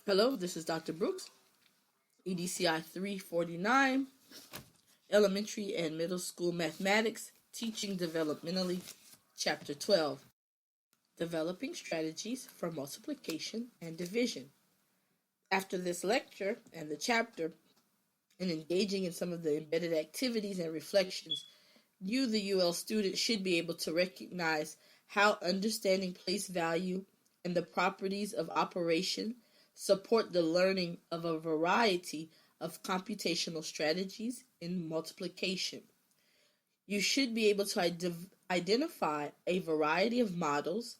Hello, this is Dr. Brooks, EDCI 349, Elementary and Middle School Mathematics, Teaching Developmentally, Chapter 12, Developing Strategies for Multiplication and Division. After this lecture and the chapter, and engaging in some of the embedded activities and reflections, you, the UL student, should be able to recognize how understanding place value and the properties of operation support the learning of a variety of computational strategies in multiplication. You should be able to identify a variety of models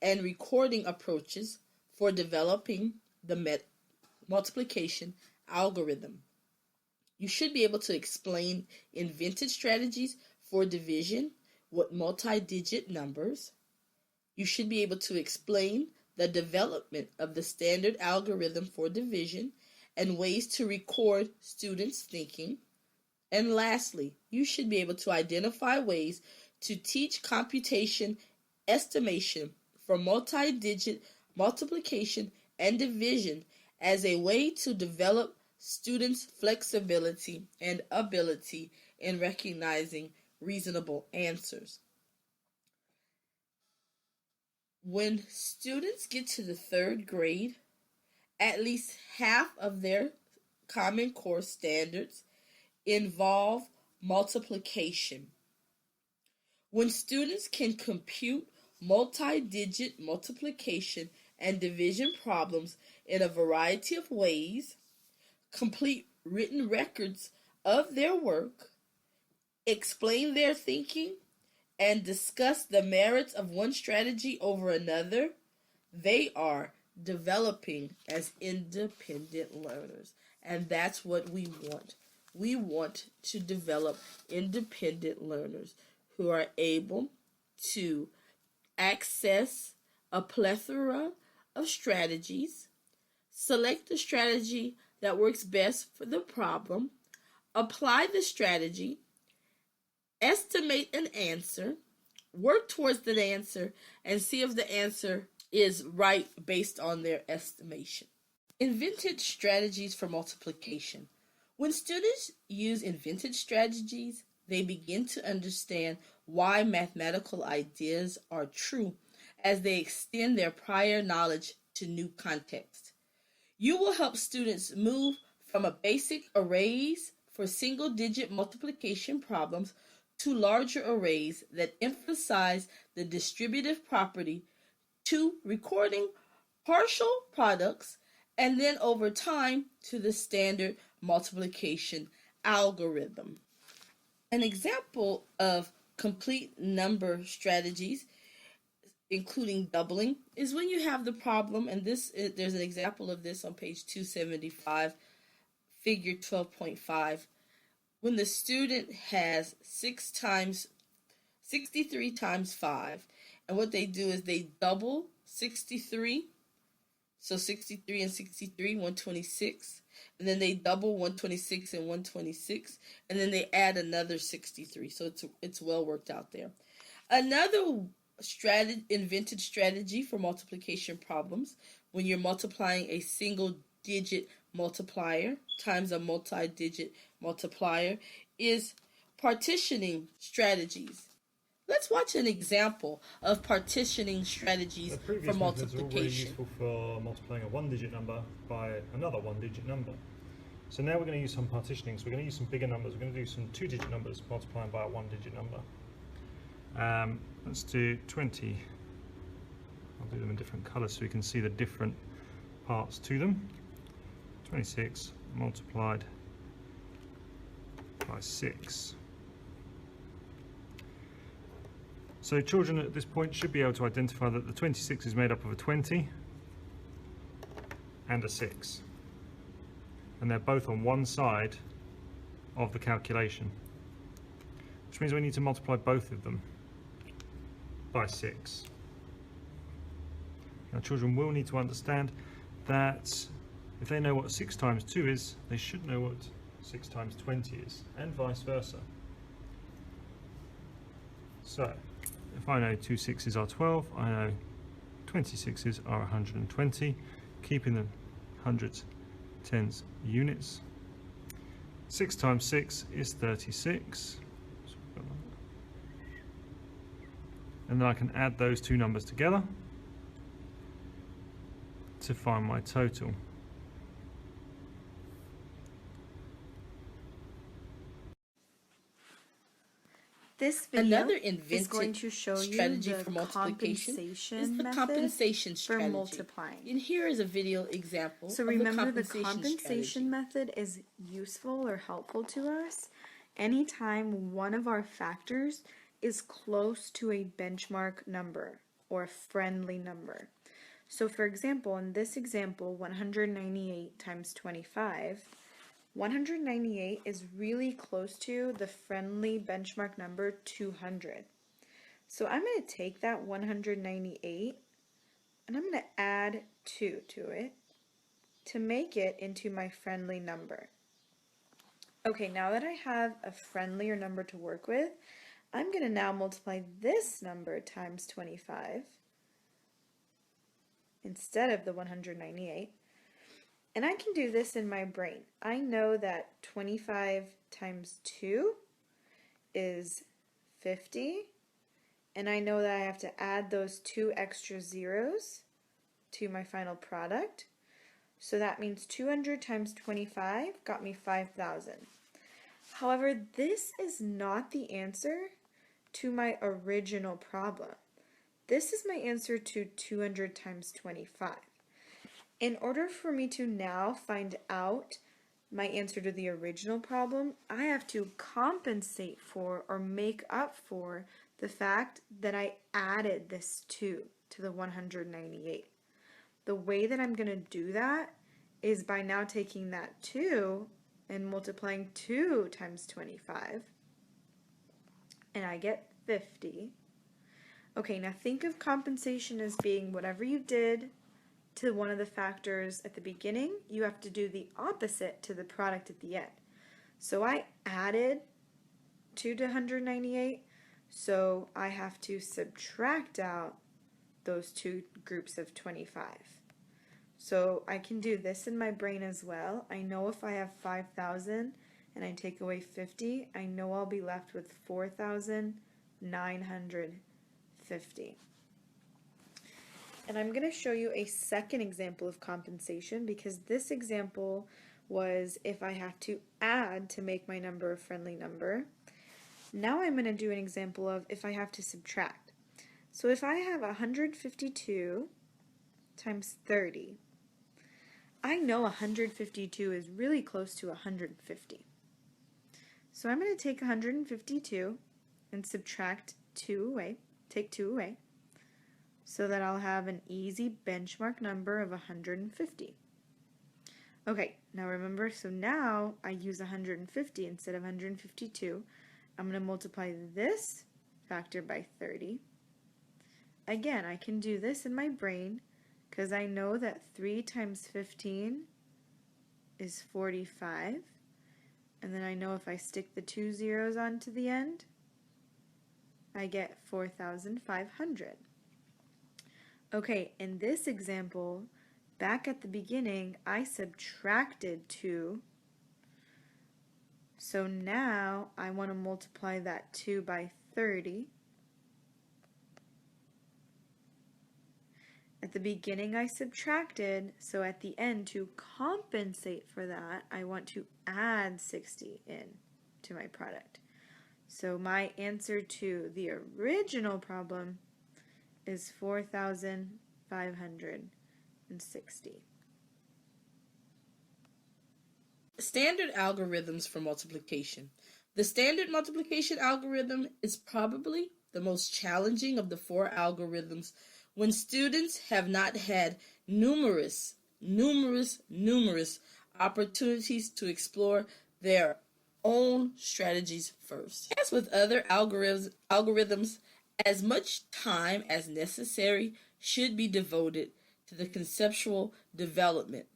and recording approaches for developing the multiplication algorithm. You should be able to explain invented strategies for division with multi-digit numbers. You should be able to explain the development of the standard algorithm for division and ways to record students' thinking. And lastly, you should be able to identify ways to teach computation estimation for multi-digit multiplication and division as a way to develop students' flexibility and ability in recognizing reasonable answers. When students get to the third grade, at least half of their Common Core standards involve multiplication. When students can compute multi-digit multiplication and division problems in a variety of ways, complete written records of their work, explain their thinking, and discuss the merits of one strategy over another, they are developing as independent learners. And that's what we want. We want to develop independent learners who are able to access a plethora of strategies, select the strategy that works best for the problem, apply the strategy, estimate an answer, work towards the answer, and see if the answer is right based on their estimation. Invented strategies for multiplication. When students use invented strategies, they begin to understand why mathematical ideas are true as they extend their prior knowledge to new context. You will help students move from a basic arrays for single-digit multiplication problems to larger arrays that emphasize the distributive property to recording partial products and then over time to the standard multiplication algorithm. An example of complete number strategies including doubling is when you have the problem, and there's an example of this on page 275, figure 12.5. When the student has 63 times 5, and what they do is they double 63, so 63 and 63, 126, and then they double 126 and 126, and then they add another 63, so it's well worked out there. Another invented strategy for multiplication problems, when you're multiplying a single digit multiplier times a multi-digit multiplier, is partitioning strategies. Let's watch an example of partitioning strategies for multiplication. Are really useful for multiplying a one-digit number by another one-digit number. So now we're going to use some partitioning. So we're going to use some bigger numbers. We're going to do some two-digit numbers multiplying by a one-digit number. Let's do 20. I'll do them in different colours so we can see the different parts to them. 26 multiplied by 6. So children at this point should be able to identify that the 26 is made up of a 20 and a 6. And they're both on one side of the calculation, which means we need to multiply both of them by 6. Now children will need to understand that if they know what 6 times 2 is, they should know what 6 times 20 is, and vice versa. So if I know 2 6s are 12, I know 26s are 120, keeping them hundreds, tens, units. 6 times 6 is 36. And then I can add those two numbers together to find my total. This video Another is going to show you strategy the for multiplication compensation is the method compensation for strategy. multiplying. And here is a video example So of remember, the the compensation method is useful or helpful to us anytime one of our factors is close to a benchmark number or a friendly number. So for example, in this example, 198 times 25, 198 is really close to the friendly benchmark number 200. So I'm going to take that 198 and I'm going to add 2 to it to make it into my friendly number. Okay, now that I have a friendlier number to work with, I'm going to now multiply this number times 25 instead of the 198. And I can do this in my brain. I know that 25 times 2 is 50, and I know that I have to add those 2 extra zeros to my final product. So that means 200 times 25 got me 5,000. However, this is not the answer to my original problem. This is my answer to 200 times 25. In order for me to now find out my answer to the original problem, I have to compensate for or make up for the fact that I added this 2 to the 198. The way that I'm going to do that is by now taking that 2 and multiplying 2 times 25, and I get 50. Okay, now think of compensation as being whatever you did to one of the factors at the beginning, you have to do the opposite to the product at the end. So I added 2 to 198, so I have to subtract out those two groups of 25. So I can do this in my brain as well. I know if I have 5,000 and I take away 50, I know I'll be left with 4,950. And I'm going to show you a second example of compensation because this example was if I have to add to make my number a friendly number. Now I'm going to do an example of if I have to subtract. So if I have 152 times 30, I know 152 is really close to 150. So I'm going to take 152 and subtract 2 away, take 2 away, so that I'll have an easy benchmark number of 150. Okay, now remember, so now I use 150 instead of 152. I'm going to multiply this factor by 30. Again, I can do this in my brain because I know that 3 times 15 is 45. And then I know if I stick the 2 zeros onto the end, I get 4,500. Okay, in this example, back at the beginning, I subtracted 2. So now I want to multiply that 2 by 30. At the beginning I subtracted, so at the end to compensate for that, I want to add 60 in to my product. So my answer to the original problem is 4,560. Standard algorithms for multiplication. The standard multiplication algorithm is probably the most challenging of the 4 algorithms when students have not had numerous opportunities to explore their own strategies first. As with other algorithms, as much time as necessary should be devoted to the conceptual development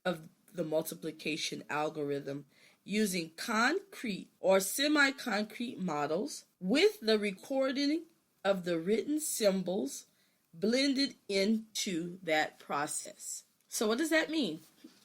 of the multiplication algorithm using concrete or semi-concrete models with the recording of the written symbols blended into that process. So what does that mean?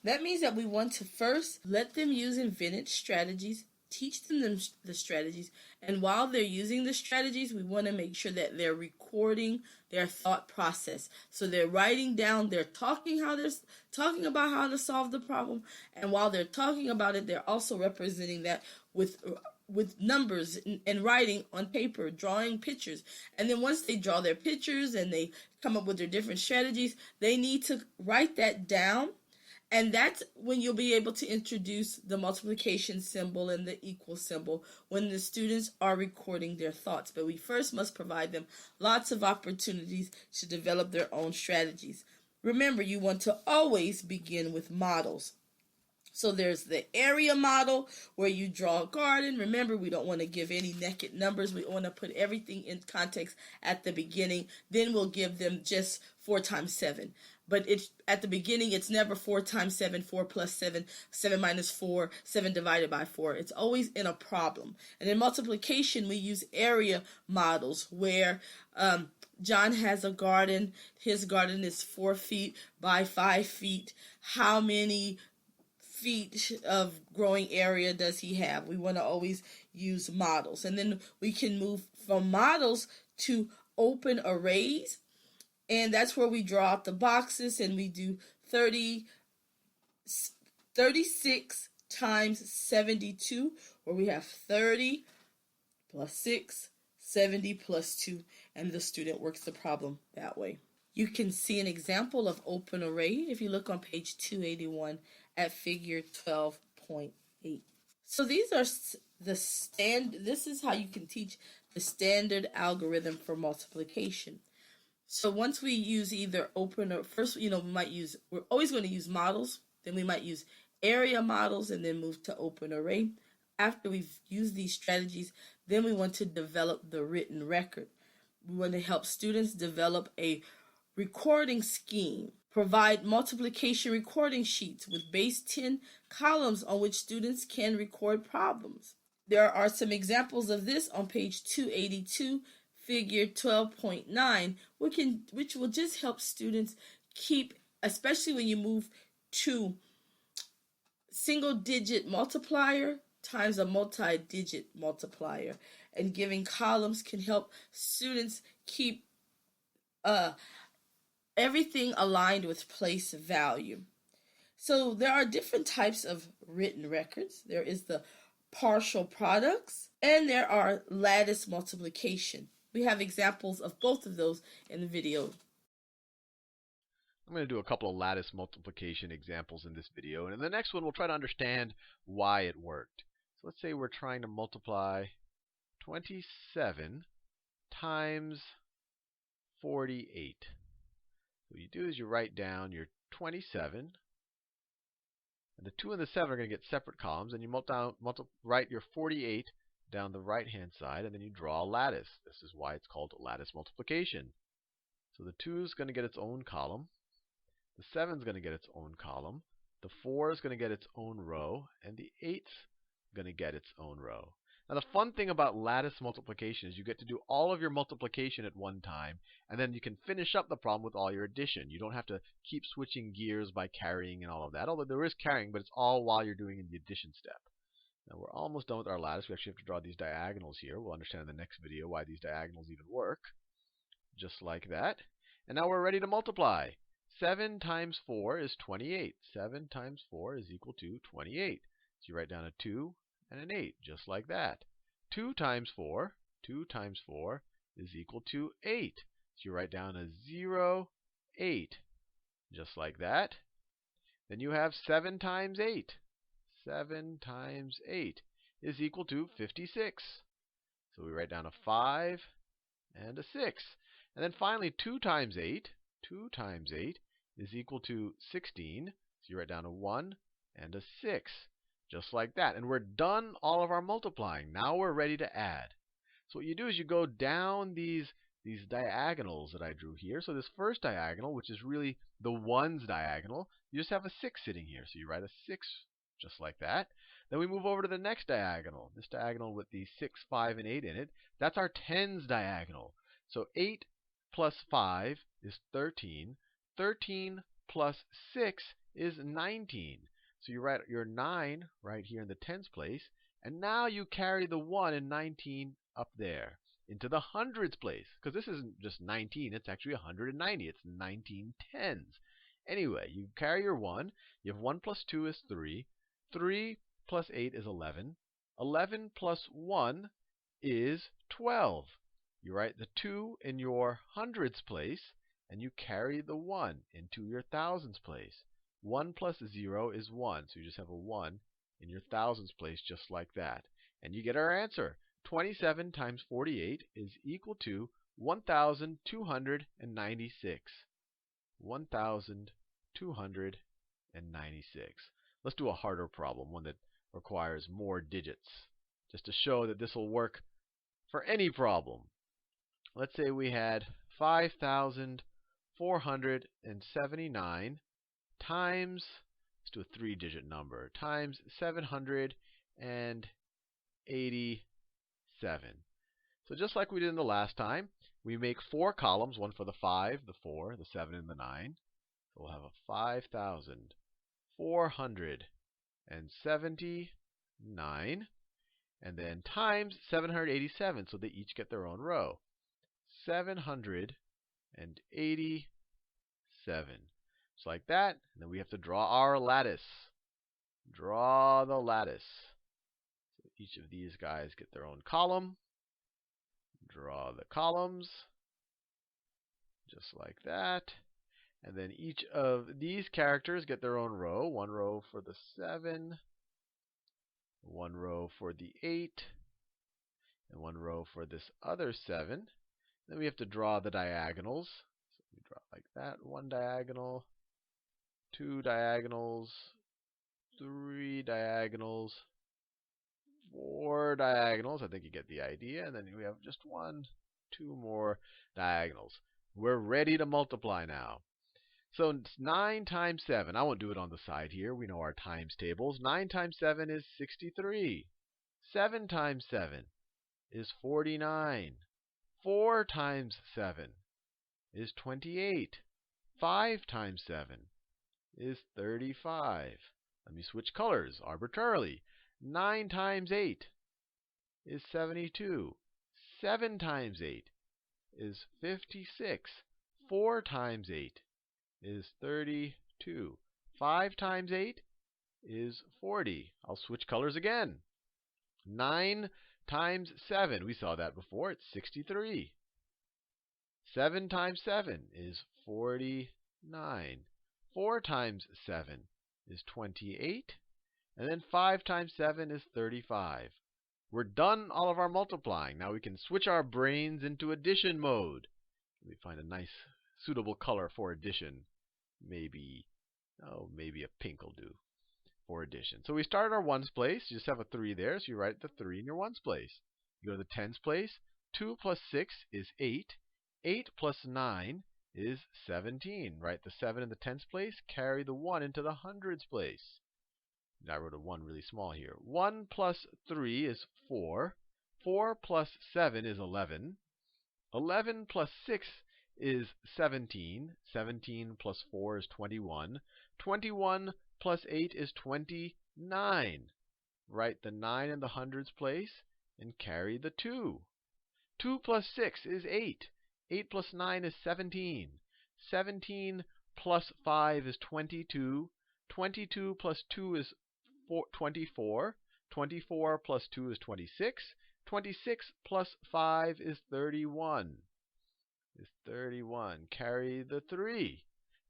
That means that we want to first let them use invented strategies, teach them the strategies, and while they're using the strategies, we want to make sure that they're recording their thought process. So they're writing down, they're talking about how to solve the problem, and while they're talking about it, they're also representing that with numbers and writing on paper, drawing pictures. And then once they draw their pictures and they come up with their different strategies, they need to write that down. And that's when you'll be able to introduce the multiplication symbol and the equal symbol when the students are recording their thoughts. But we first must provide them lots of opportunities to develop their own strategies. Remember, you want to always begin with models. So there's the area model where you draw a garden. Remember, we don't want to give any naked numbers. We want to put everything in context at the beginning. Then we'll give them just 4 times 7. But at the beginning, it's never 4 times 7, 4 plus 7, 7 minus 4, 7 divided by 4. It's always in a problem. And in multiplication, we use area models where John has a garden. His garden is 4 feet by 5 feet. How many feet of growing area does he have? We want to always use models. And then we can move from models to open arrays. And that's where we draw out the boxes and we do 36 times 72, where we have 30 plus 6, 70 plus 2, and the student works the problem that way. You can see an example of open array if you look on page 281 at figure 12.8. So these are this is how you can teach the standard algorithm for multiplication. So once we use either open or first, we're always going to use models, then we might use area models and then move to open array. After we've used these strategies, then we want to develop the written record. We want to help students develop a recording scheme, provide multiplication recording sheets with base 10 columns on which students can record problems. There are some examples of this on page 282, figure 12.9, which will just help students keep, especially when you move to single-digit multiplier times a multi-digit multiplier. And giving columns can help students keep everything aligned with place value. So there are different types of written records. There is the partial products, and there are lattice multiplication. We have examples of both of those in the video. I'm going to do a couple of lattice multiplication examples in this video, and in the next one we'll try to understand why it worked. So let's say we're trying to multiply 27 times 48. So what you do is you write down your 27, and the 2 and the 7 are going to get separate columns, and you write your 48 down the right-hand side, and then you draw a lattice. This is why it's called lattice multiplication. So the 2 is going to get its own column, the 7 is going to get its own column, the 4 is going to get its own row, and the 8 is going to get its own row. Now the fun thing about lattice multiplication is you get to do all of your multiplication at one time, and then you can finish up the problem with all your addition. You don't have to keep switching gears by carrying and all of that, although there is carrying, but it's all while you're doing in the addition step. Now we're almost done with our lattice. We actually have to draw these diagonals here. We'll understand in the next video why these diagonals even work. Just like that. And now we're ready to multiply. 7 times 4 is 28. 7 times 4 is equal to 28. So you write down a 2 and an 8, just like that. 2 times 4 is equal to 8. So you write down a 0, 8, just like that. Then you have 7 times 8. 7 times 8 is equal to 56. So we write down a 5 and a 6. And then finally 2 times 8 is equal to 16. So you write down a 1 and a 6. Just like that. And we're done all of our multiplying. Now we're ready to add. So what you do is you go down these diagonals that I drew here. So this first diagonal, which is really the ones diagonal, you just have a 6 sitting here. So you write a 6 just like that. Then we move over to the next diagonal. This diagonal with the 6, 5, and 8 in it. That's our tens diagonal. So 8 plus 5 is 13. 13 plus 6 is 19. So you write your 9 right here in the tens place, and now you carry the 1 and 19 up there into the hundreds place, because this isn't just 19, it's actually 190. It's 19 tens. Anyway, you carry your 1. You have 1 plus 2 is 3. 3 plus 8 is 11. 11 plus 1 is 12. You write the 2 in your hundreds place, and you carry the 1 into your thousands place. 1 plus 0 is 1, so you just have a 1 in your thousands place just like that. And you get our answer. 27 times 48 is equal to 1,296. 1,296. Let's do a harder problem, one that requires more digits, just to show that this will work for any problem. Let's say we had 5,479 times, let's do a 3-digit number, times 787. So just like we did in the last time, we make 4 columns, one for the 5, the 4, the 7, and the 9. So we'll have a 5,479, and then times 787, so they each get their own row. 787. Just like that. And then we have to draw our lattice. Draw the lattice. So each of these guys get their own column. Draw the columns. Just like that. And then each of these characters get their own row. One row for the 7. One row for the 8. And one row for this other 7. Then we have to draw the diagonals. So we draw like that. 1 diagonal, 2 diagonals, 3 diagonals, 4 diagonals. I think you get the idea. And then we have just 1, 2 more diagonals. We're ready to multiply now. So it's 9 times 7. I won't do it on the side here. We know our times tables. 9 times 7 is 63. 7 times 7 is 49. 4 times 7 is 28. 5 times 7 is 35. Let me switch colors arbitrarily. 9 times 8 is 72. 7 times 8 is 56. 4 times 8 is 32. 5 times 8 is 40. I'll switch colors again. 9 times 7, we saw that before, it's 63. 7 times 7 is 49. 4 times 7 is 28. And then 5 times 7 is 35. We're done all of our multiplying. Now we can switch our brains into addition mode. Let me find a nice suitable color for addition. Maybe a pink will do for addition. So we start our ones place. You just have a 3 there, so you write the 3 in your ones place. You go to the tens place. 2 plus 6 is 8. 8 plus 9 is 17. Write the 7 in the tens place. Carry the 1 into the hundreds place. I wrote a 1 really small here. 1 plus 3 is 4. 4 plus 7 is 11. 11 plus 6 is 17. 17 plus 4 is 21. 21 plus 8 is 29. Write the 9 in the hundreds place and carry the 2. 2 plus 6 is 8. 8 plus 9 is 17. 17 plus 5 is 22. 22 plus 2 is 24. 24 plus 2 is 26. 26 plus 5 is 31. Carry the 3.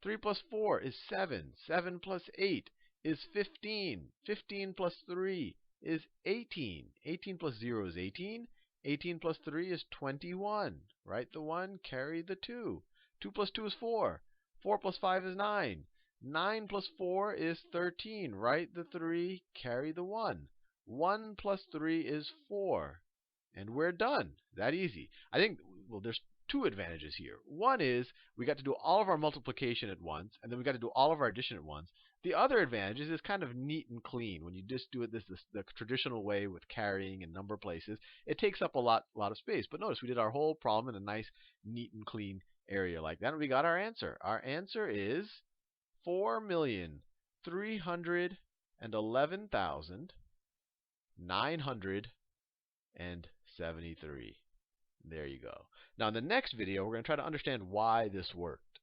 3 plus 4 is 7. 7 plus 8 is 15. 15 plus 3 is 18. 18 plus 0 is 18. 18 plus 3 is 21. Write the 1, carry the 2. 2 plus 2 is 4. 4 plus 5 is 9. 9 plus 4 is 13. Write the 3, carry the 1. 1 plus 3 is 4. And we're done. That easy. I think, well, there's 2 advantages here. One is we got to do all of our multiplication at once, and then we got to do all of our addition at once. The other advantage is it's kind of neat and clean. When you just do it the traditional way with carrying and number places, it takes up a lot of space. But notice we did our whole problem in a nice, neat and clean area like that, and we got our answer. Our answer is 4,000,000 311,973. There you go. Now in the next video, we're going to try to understand why this worked.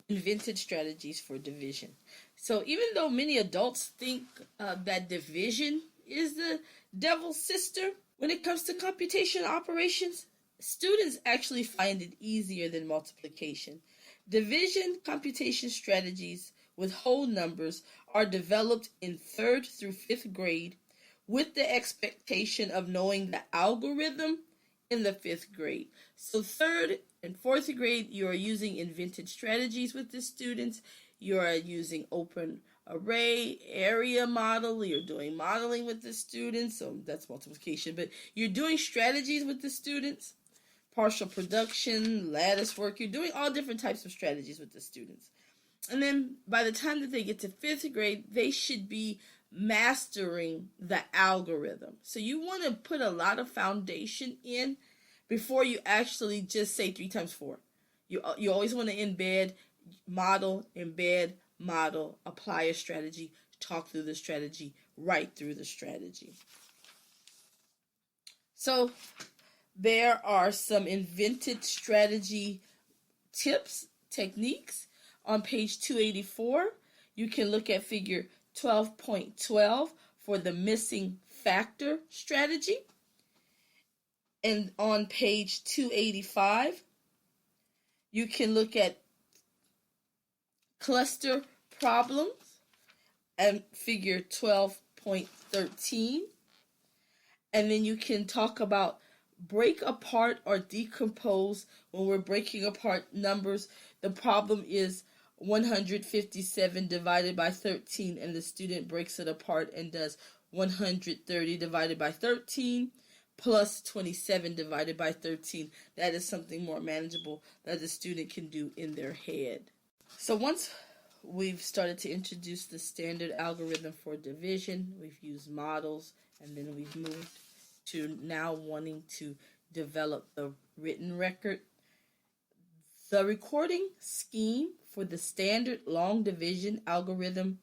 Invented strategies for division. So even though many adults think that division is the devil's sister, when it comes to computation operations, students actually find it easier than multiplication. Division computation strategies with whole numbers are developed in 3rd through 5th grade with the expectation of knowing the algorithm in the 5th grade. So 3rd and 4th grade, you are using invented strategies with the students. You are using open array, area model. You're doing modeling with the students. So that's multiplication. But you're doing strategies with the students. Partial production, lattice work. You're doing all different types of strategies with the students. And then by the time that they get to 5th grade, they should be mastering the algorithm. So you want to put a lot of foundation in before you actually just say 3 times 4. You always want to embed, model, apply a strategy, talk through the strategy, write through the strategy. So there are some invented strategy tips, techniques. On page 284, you can look at figure 12.12 for the missing factor strategy. And on page 285, you can look at cluster problems and figure 12.13. And then you can talk about break apart or decompose. When we're breaking apart numbers, the problem is 157 divided by 13, and the student breaks it apart and does 130 divided by 13 plus 27 divided by 13. That is something more manageable that the student can do in their head. So once we've started to introduce the standard algorithm for division, we've used models, and then we've moved to now wanting to develop the written record. The recording scheme for the standard long division algorithm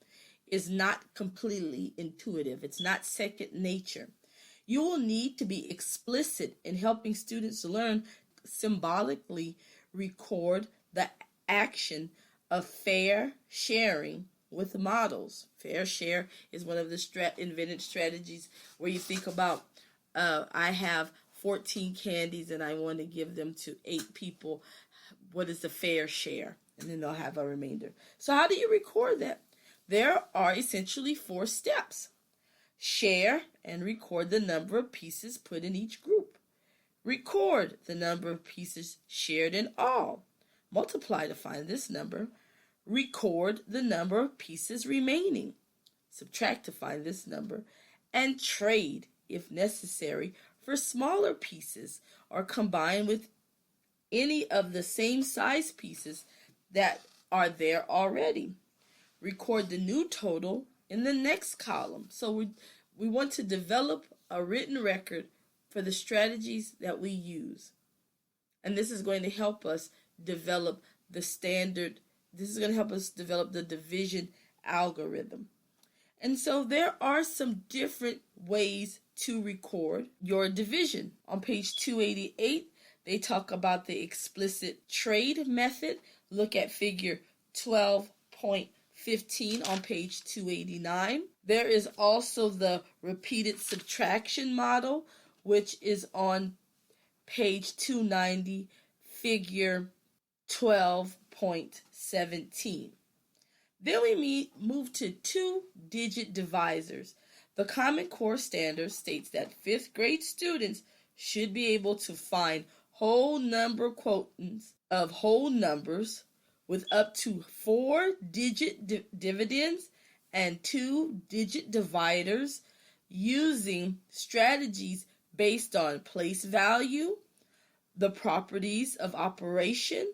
is not completely intuitive. It's not second nature. You will need to be explicit in helping students learn symbolically record the action of fair sharing with models. Fair share is one of the invented strategies where you think about, I have 14 candies and I want to give them to 8 people. What is the fair share? And then they'll have a remainder. So how do you record that? There are essentially 4 steps. Share and record the number of pieces put in each group. Record the number of pieces shared in all. Multiply to find this number. Record the number of pieces remaining. Subtract to find this number. And trade, if necessary, for smaller pieces or combine with any of the same size pieces that are there already. Record the new total in the next column. So we want to develop a written record for the strategies that we use. And this is going to help us develop the standard. This is going to help us develop the division algorithm. And so there are some different ways to record your division. On page 288, they talk about the explicit trade method. Look at figure 12.15 on page 289. There is also the repeated subtraction model, which is on page 290, figure 12.17. Then we move to 2-digit divisors. The Common Core Standard states that 5th grade students should be able to find whole number quotients of whole numbers with up to 4-digit dividends and 2-digit dividers using strategies based on place value, the properties of operation,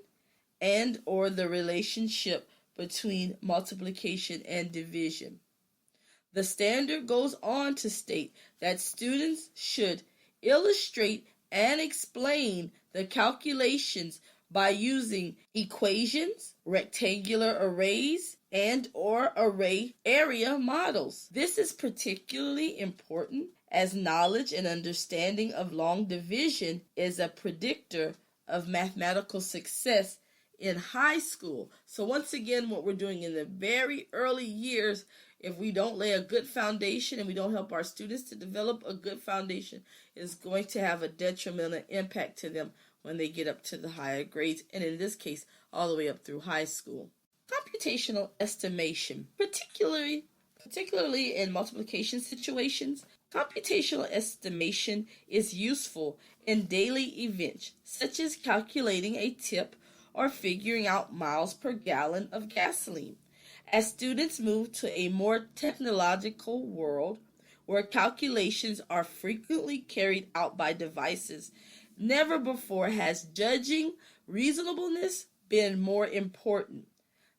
and or the relationship between multiplication and division. The standard goes on to state that students should illustrate and explain the calculations by using equations, rectangular arrays, and or array area models. This is particularly important as knowledge and understanding of long division is a predictor of mathematical success in high school. So once again, what we're doing in the very early years, if we don't lay a good foundation and we don't help our students to develop a good foundation, is going to have a detrimental impact to them when they get up to the higher grades, and in this case, all the way up through high school. Computational estimation, particularly in multiplication situations, computational estimation is useful in daily events, such as calculating a tip or figuring out miles per gallon of gasoline. As students move to a more technological world where calculations are frequently carried out by devices, never before has judging reasonableness been more important.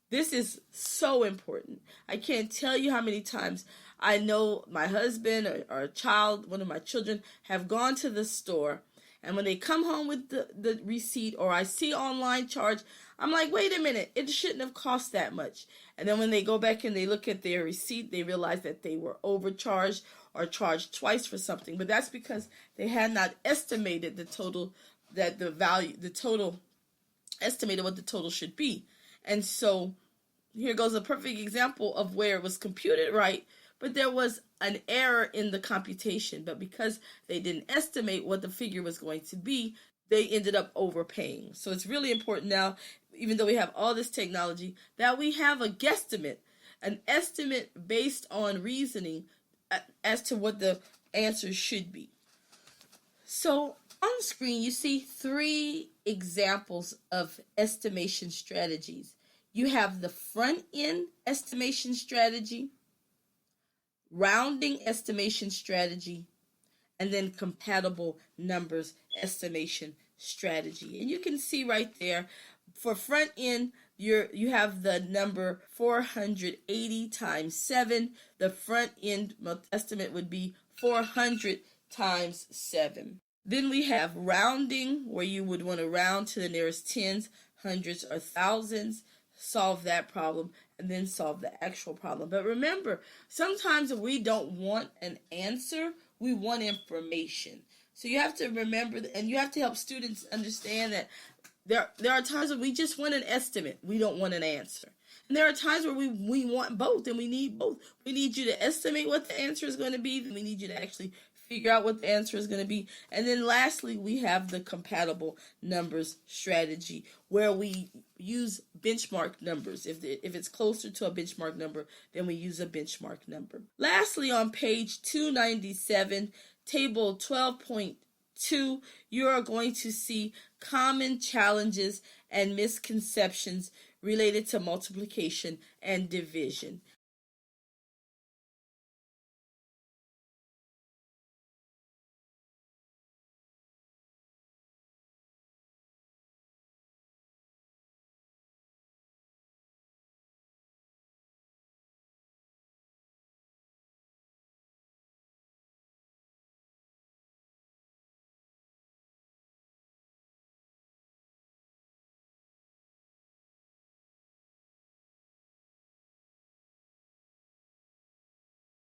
This is so important. I can't tell you how many times I know my husband or a child, one of my children, have gone to the store, and when they come home with the receipt or I see online charge, I'm like, wait a minute, it shouldn't have cost that much. And then when they go back and they look at their receipt, they realize that they were overcharged or charged twice for something. But that's because they had not estimated the total, estimated what the total should be. And so here goes a perfect example of where it was computed right, but there was an error in the computation. But because they didn't estimate what the figure was going to be, they ended up overpaying. So it's really important now, even though we have all this technology, that we have a guesstimate, an estimate based on reasoning as to what the answer should be. So on the screen, you see 3 examples of estimation strategies. You have the front-end estimation strategy, rounding estimation strategy, and then compatible numbers estimation strategy. And you can see right there, for front end, you have the number 480 times 7. The front end estimate would be 400 times 7. Then we have rounding, where you would want to round to the nearest tens, hundreds, or thousands. Solve that problem, and then solve the actual problem. But remember, sometimes we don't want an answer, we want information. So you have to remember, and you have to help students understand that there are times when we just want an estimate, we don't want an answer. And there are times where we want both, and we need both. We need you to estimate what the answer is going to be, then we need you to actually figure out what the answer is going to be. And then lastly, we have the compatible numbers strategy, where we use benchmark numbers. If it's closer to a benchmark number, then we use a benchmark number. Lastly, on page 297, table 12.2, you are going to see common challenges and misconceptions related to multiplication and division.